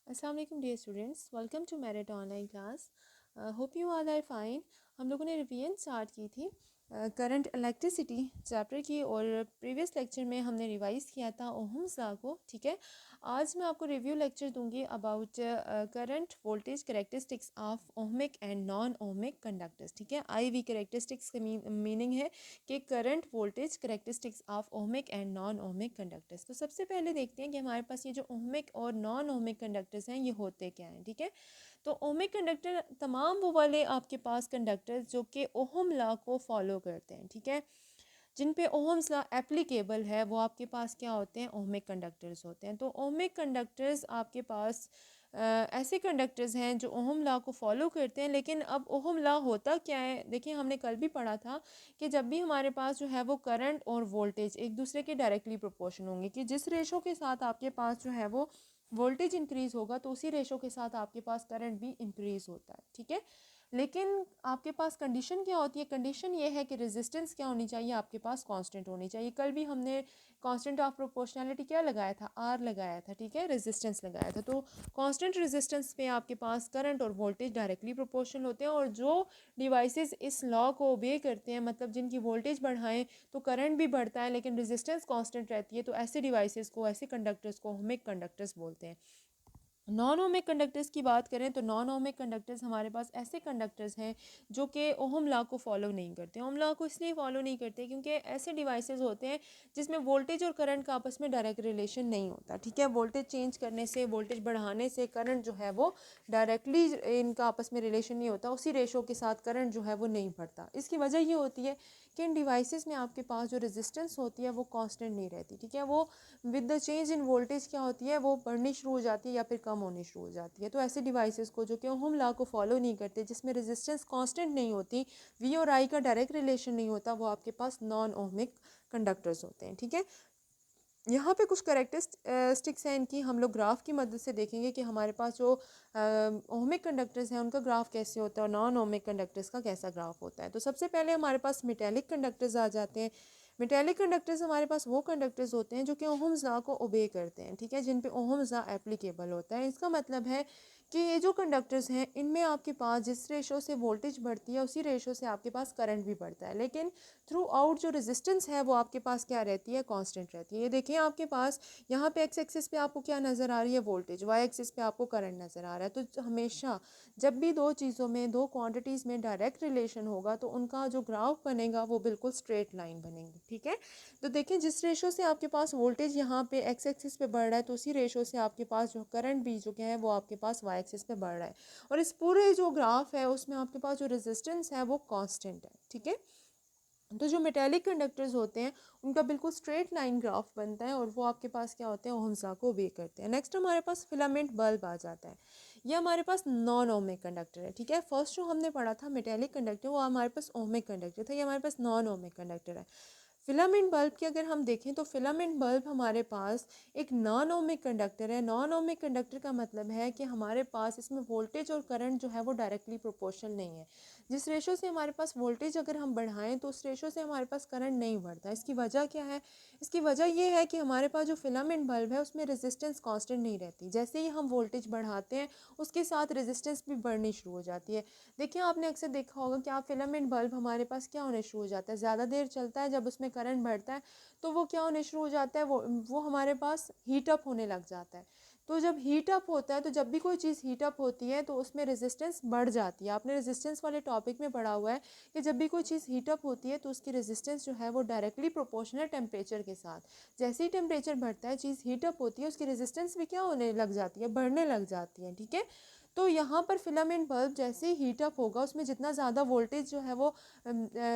अस्सलाम वालेकुम dear students, welcome to merit online class. Hope you all are fine. हम लोगों ने रिवीजन स्टार्ट की थी करंट इलेक्ट्रिसिटी चैप्टर की, और प्रीवियस लेक्चर में हमने रिवाइज किया था ओहम्स लॉ को। ठीक है, आज मैं आपको रिव्यू लेक्चर दूंगी about current voltage characteristics of ohmic and non ohmic conductors. ठीक है, आई वी करेक्टरिस्टिक्स का मीनिंग है कि current voltage characteristics of ohmic and non ohmic conductors. तो सबसे पहले देखते हैं कि हमारे पास ये जो ओहमिक और नॉन ओहमिक कंडक्टर्स हैं ये होते क्या हैं। ठीक है, तो ओहमिक कंडक्टर तमाम वो वाले आपके पास कंडक्टर्स जो कि ओहम लॉ को फॉलो करते हैं। ठीक है, जिन पे ओहम्स लॉ एप्लीकेबल है वो आपके पास क्या होते हैं, ओहमिक कंडक्टर्स होते हैं। तो ओहमिक कंडक्टर्स आपके पास ऐसे कंडक्टर्स हैं जो ओहम लॉ को फॉलो करते हैं। लेकिन अब ओहम लॉ होता क्या है, देखिए हमने कल भी पढ़ा था कि जब भी हमारे पास जो है वो करंट और वोल्टेज एक दूसरे के डायरेक्टली प्रोपोर्शन होंगे, कि जिस रेशो के साथ आपके पास जो है वो वोल्टेज इंक्रीज़ होगा तो उसी रेशो के साथ आपके पास करंट भी इंक्रीज़ होता है। ठीक है, लेकिन आपके पास कंडीशन क्या होती है, कंडीशन ये है कि रेजिस्टेंस क्या होनी चाहिए, आपके पास कांस्टेंट होनी चाहिए। कल भी हमने कांस्टेंट ऑफ प्रोपोर्शनैलिटी क्या लगाया था, आर लगाया था। ठीक है, रेजिस्टेंस लगाया था। तो कांस्टेंट रेजिस्टेंस पे आपके पास करंट और वोल्टेज डायरेक्टली प्रोपोर्शनल होते हैं, और जो डिवाइसेस इस लॉ को ओबे करते हैं, मतलब जिनकी वोल्टेज बढ़ाएं तो करंट भी बढ़ता है लेकिन रेजिस्टेंस कांस्टेंट रहती है, तो ऐसे डिवाइसेस को, ऐसे कंडक्टर्स को ओहमिक कंडक्टर्स बोलते हैं। नॉन ओमिक कंडक्टर्स की बात करें तो नॉन ओमिक कंडक्टर्स हमारे पास ऐसे कंडक्टर्स हैं जो कि ओहम लॉ को फॉलो नहीं करते। ओहम लॉ को इसलिए फॉलो नहीं करते क्योंकि ऐसे डिवाइसेस होते हैं जिसमें वोल्टेज और करंट का आपस में डायरेक्ट रिलेशन नहीं होता। ठीक है, वोल्टेज चेंज करने से, वोल्टेज बढ़ाने से करंट जो है वो डायरेक्टली इनका आपस में रिलेशन नहीं होता, उसी रेशो के साथ करंट जो है वो नहीं बढ़ता। इसकी वजह ये होती है कि इन डिवाइसेस में आपके पास जो रेजिस्टेंस होती है वो कांस्टेंट नहीं रहती। ठीक है, वो with the change in voltage क्या होती है, वो बढ़नी शुरू हो जाती है या फिर कम होनी शुरू हो जाती है। तो ऐसे डिवाइसेस को जो कि ओहम लॉ को फॉलो नहीं करते, जिसमें रेजिस्टेंस कांस्टेंट नहीं होती, वी और आई का डायरेक्ट रिलेशन नहीं होता, वो आपके पास नॉन ओहमिक कंडक्टर्स होते हैं। ठीक है, यहाँ पे कुछ करेक्टरिस्टिक्स हैं इनकी, हम लोग ग्राफ की मदद से देखेंगे कि हमारे पास जो ओहमिक कंडक्टर्स हैं उनका ग्राफ कैसे होता है और नॉन ओहमिक कंडक्टर्स का कैसा ग्राफ होता है। तो सबसे पहले हमारे पास मेटेलिक कंडक्टर्स आ जाते हैं। मेटेलिक कंडक्टर्स हमारे पास वो कंडक्टर्स होते हैं जो कि ओहम्स लॉ को ओबे करते हैं। ठीक है, जिन पे ओहम्स लॉ एप्लीकेबल होता है। इसका मतलब है कि ये जो कंडक्टर्स हैं इनमें आपके पास जिस रेशो से वोल्टेज बढ़ती है उसी रेशो से आपके पास करंट भी बढ़ता है, लेकिन थ्रू आउट जो रेजिस्टेंस है वो आपके पास क्या रहती है, कांस्टेंट रहती है। ये देखिए आपके पास यहाँ पे एक्स एक्सिस पे आपको क्या नज़र आ रही है, वोल्टेज, वाई एक्सिस पे आपको करंट नज़र आ रहा है। तो हमेशा जब भी दो चीज़ों में, दो क्वांटिटीज़ में डायरेक्ट रिलेशन होगा तो उनका जो ग्राफ बनेगा वो बिल्कुल स्ट्रेट लाइन बनेगी। ठीक है, तो देखिए जिस रेशो से आपके पास वोल्टेज यहाँ पे एक्स एक्सिस पे बढ़ रहा है तो उसी रेशो से आपके पास जो करंट भी जो क्या है वो आपके पास वाई एक्सिस पे बढ़ रहा है, और इस पूरे जो ग्राफ है उसमें आपके पास जो रेजिस्टेंस है वो कांस्टेंट है। ठीक है, तो जो मेटेलिक कंडक्टर्स होते हैं उनका बिल्कुल स्ट्रेट लाइन ग्राफ बनता है, और वो आपके पास क्या होते हैं, ओहम्स लॉ को ओबे करते हैं। नेक्स्ट हमारे पास फिलामेंट बल्ब आ जाता है। ये हमारे पास नॉन ओमिक कंडक्टर है। ठीक है, फर्स्ट जो हमने पढ़ा था मेटेलिक कंडक्टर वो हमारे पास ओमिक कंडक्टर था, ये हमारे पास नॉन ओमिक कंडक्टर है। फिलामेंट बल्ब की अगर हम देखें तो फिलामेंट बल्ब हमारे पास एक नॉन ओमिक कंडक्टर है। नॉन ओमिक कंडक्टर का मतलब है कि हमारे पास इसमें वोल्टेज और करंट जो है वो डायरेक्टली प्रोपोर्शनल नहीं है। जिस रेशो से हमारे पास वोल्टेज अगर हम बढ़ाएं तो उस रेशो से हमारे पास करंट नहीं बढ़ता। इसकी वजह क्या है, इसकी वजह ये है कि हमारे पास जो फिलामेंट बल्ब है उसमें रेजिस्टेंस कांस्टेंट नहीं रहती। जैसे ही हम वोल्टेज बढ़ाते हैं उसके साथ रेजिस्टेंस भी बढ़नी शुरू हो जाती है। देखिए आपने अक्सर देखा होगा कि आप फिलामेंट बल्ब हमारे पास क्या होने शुरू हो जाता है, ज़्यादा देर चलता है जब उसमें करंट बढ़ता है तो वो क्या होने शुरू हो जाता है, वो हमारे पास हीट अप होने लग जाता है। तो जब हीट अप होता है, तो जब भी कोई चीज़ हीट अप होती है तो उसमें रेजिस्टेंस बढ़ जाती है। आपने रेजिस्टेंस वाले टॉपिक में पढ़ा हुआ है कि जब भी कोई चीज़ हीट अप होती है तो उसकी रेजिस्टेंस जो है वो डायरेक्टली प्रोपोर्शनल टेम्परेचर के साथ। जैसे ही टेम्परेचर बढ़ता है, चीज़ हीट अप होती है, उसकी रेजिस्टेंस भी क्या होने लग जाती है, बढ़ने लग जाती है। ठीक है, तो यहाँ पर फिलामेंट बल्ब जैसे ही हीट अप होगा उसमें जितना ज़्यादा वोल्टेज जो है वो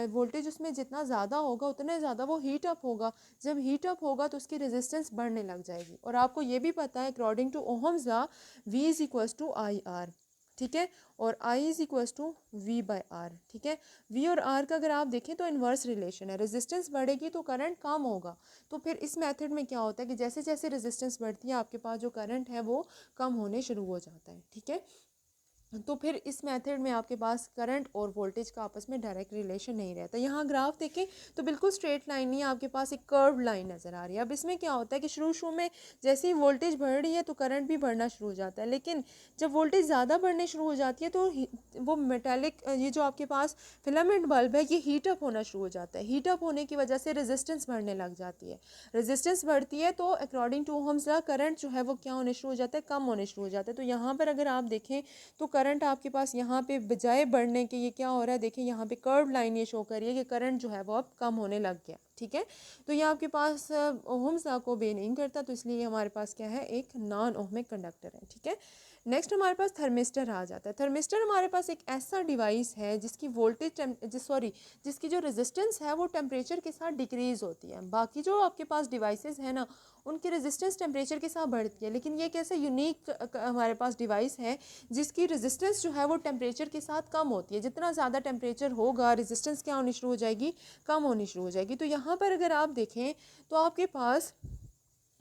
वोल्टेज उसमें जितना ज़्यादा होगा उतना ज़्यादा वो हीट अप होगा। जब हीट अप होगा तो उसकी रेजिस्टेंस बढ़ने लग जाएगी। और आपको ये भी पता है according to Ohm's law V is equals to I R. ठीक है, और I is equals to V by R. ठीक है, V और R का अगर आप देखें तो इन्वर्स रिलेशन है, रेजिस्टेंस बढ़ेगी तो करंट कम होगा। तो फिर इस मेथड में क्या होता है कि जैसे जैसे रेजिस्टेंस बढ़ती है आपके पास जो करंट है वो कम होने शुरू हो जाता है। ठीक है, तो फिर इस मेथड में आपके पास करंट और वोल्टेज का आपस में डायरेक्ट रिलेशन नहीं रहता। यहाँ ग्राफ देखें तो बिल्कुल स्ट्रेट लाइन नहीं है, आपके पास एक कर्व लाइन नज़र आ रही है। अब इसमें क्या होता है कि शुरू में जैसे ही वोल्टेज बढ़ रही है तो करंट भी बढ़ना शुरू हो जाता है, लेकिन जब वोल्टेज ज़्यादा बढ़ने शुरू हो जाती है तो वो मेटेलिक ये जो आपके पास फिलामेंट बल्ब है ये हीटअप होना शुरू हो जाता है। हीटअप होने की वजह से रेजिस्टेंस बढ़ने लग जाती है। रेजिस्टेंस बढ़ती है तो according to Ohm's law current जो है वो क्या होने शुरू हो जाता है, कम होने शुरू हो जाता है। तो यहाँ पर अगर आप देखें तो करंट आपके पास यहाँ पे बजाय बढ़ने के ये क्या हो रहा है, देखिए यहाँ पे कर्व लाइन ये शो कर रही है कि करंट जो है वो अब कम होने लग गया। ठीक है, तो ये आपके पास ओहम्स लॉ को ओबे नहीं करता, तो इसलिए हमारे पास क्या है, एक नॉन ओहमिक कंडक्टर है। ठीक है, नेक्स्ट हमारे पास थर्मिस्टर आ जाता है। थर्मिस्टर हमारे पास एक ऐसा डिवाइस है जिसकी जिसकी जो रेजिस्टेंस है वो टेम्परेचर के साथ डिक्रीज़ होती है। बाकी जो आपके पास डिवाइसेस है ना उनकी रेजिस्टेंस टेम्परेचर के साथ बढ़ती है, लेकिन ये एक ऐसा यूनिक हमारे पास डिवाइस है जिसकी रेजिस्टेंस जो है वो टेम्परेचर के साथ कम होती है। जितना ज़्यादा टेम्परेचर होगा रेजिस्टेंस क्या होनी शुरू हो जाएगी, कम होनी शुरू हो जाएगी। तो यहाँ पर अगर आप देखें तो आपके पास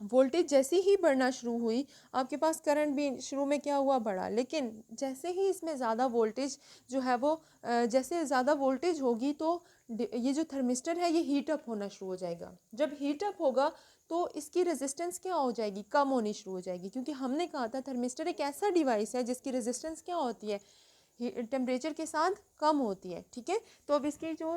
वोल्टेज जैसे ही बढ़ना शुरू हुई, आपके पास करंट भी शुरू में क्या हुआ, बढ़ा, लेकिन जैसे ही इसमें ज़्यादा वोल्टेज जो है वो जैसे ज़्यादा वोल्टेज होगी तो ये जो थर्मिस्टर है ये हीटअप होना शुरू हो जाएगा। जब हीटअप होगा तो इसकी रेजिस्टेंस क्या हो जाएगी, कम होनी शुरू हो जाएगी, क्योंकि हमने कहा था थर्मिस्टर एक ऐसा डिवाइस है जिसकी रेजिस्टेंस क्या होती है, टेम्परेचर के साथ कम होती है। ठीक है, तो अब इसकी जो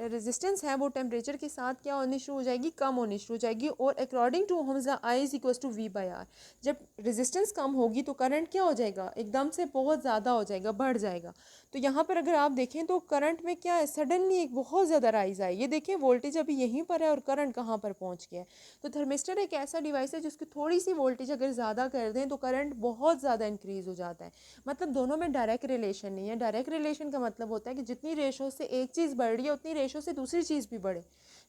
रेजिस्टेंस है वो टेम्परेचर के साथ क्या होनी शुरू हो जाएगी, कम होनी शुरू हो जाएगी। और according to Ohm's law I is equal to V by R, जब रेजिस्टेंस कम होगी तो करंट क्या हो जाएगा, एकदम से बहुत ज़्यादा हो जाएगा, बढ़ जाएगा। तो यहाँ पर अगर आप देखें तो करंट में क्या है, सडनली एक बहुत ज़्यादा राइज आई। ये देखिए वोल्टेज अभी यहीं पर है और करंट कहाँ पर पहुँच गया है। तो थर्मिस्टर एक ऐसा डिवाइस है जिसकी थोड़ी सी वोल्टेज अगर ज़्यादा कर दें तो करंट बहुत ज़्यादा इंक्रीज़ हो जाता है। मतलब दोनों में डायरेक्ट रिलेशन नहीं है। डायरेक्ट रिलेशन का मतलब होता है कि जितनी रेशो से एक चीज़ बढ़ रही है उतनी रेशो से दूसरी चीज़ भी बढ़े।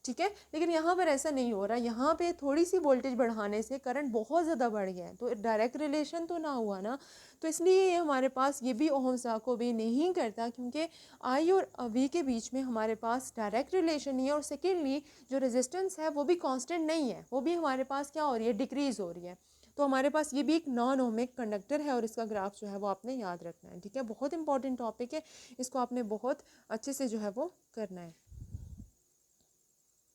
ठीक है, लेकिन यहाँ पर ऐसा नहीं हो रहा। यहाँ पे थोड़ी सी वोल्टेज बढ़ाने से करंट बहुत ज़्यादा बढ़ गया है, तो डायरेक्ट रिलेशन तो ना हुआ ना। तो इसलिए हमारे पास ये भी ओहम्स लॉ को भी नहीं करता, क्योंकि आई और वी के बीच में हमारे पास डायरेक्ट रिलेशन नहीं है। और सेकेंडली जो रेजिस्टेंस है वो भी कांस्टेंट नहीं है, वो भी हमारे पास क्या हो रही है, डिक्रीज़ हो रही है। तो हमारे पास ये भी एक नॉन ओमिक कंडक्टर है और इसका ग्राफ जो है वो आपने याद रखना है। ठीक है, बहुत इंपॉर्टेंट टॉपिक है, इसको आपने बहुत अच्छे से जो है वो करना है।